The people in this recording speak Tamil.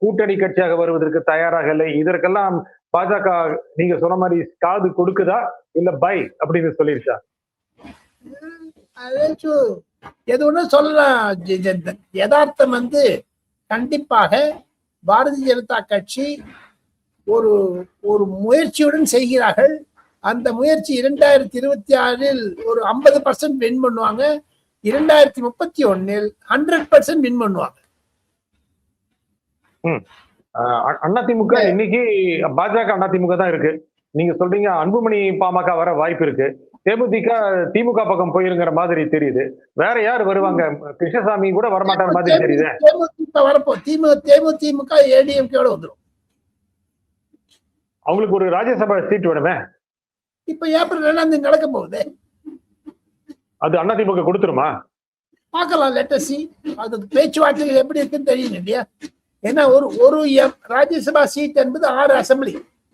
கூட்டணி கட்சியாக வருவதற்கு தயாராக இல்லை. இதற்கெல்லாம் பாஜக நீங்க சொன்ன மாதிரி காது கொடுக்குதா இல்ல பை அப்படின்னு சொல்லிருச்சா? எது ஒண்ணு சொல்லலாம். யதார்த்தம் கண்டிப்பாக பாரதிய ஜனதா கட்சி ஒரு ஒரு முயற்சியுடன் செய்கிறார்கள். அந்த முயற்சி 2026 ஒரு 50% வின் பண்ணுவாங்க. 2031 100% வின் பண்ணுவாங்க. அதிமுக இன்னைக்கு பாஜக அதிமுக தான் இருக்கு. நீங்க சொல்றீங்க அன்புமணி பாமக வர வாய்ப்பு இருக்கு. தேமுதிக திமுக பக்கம் போயிருங்கிற மாதிரி தெரியுது. வேற யார் வருவாங்க? கிருஷ்ணசாமி கூட வரமாட்டார் மாதிரி தெரியுது. தேமுதிக ஏடிஎம்கேட வந்துடும். அவங்களுக்கு ஒரு ராஜ்யசபா சீட் வேணுமே. இப்ப ஏப்ரல் 2 நடக்க போகுது. அது அதிமுக கொடுத்துருமா? பார்க்கலாம். Lettuce C. அது பேச்சுவார்த்தைகள் எப்படி இருக்குன்னு தெரியும் இல்லையா? ஏன்னா ஒரு ராஜ்யசபா சீட் என்பது 6 அசம்பிளி.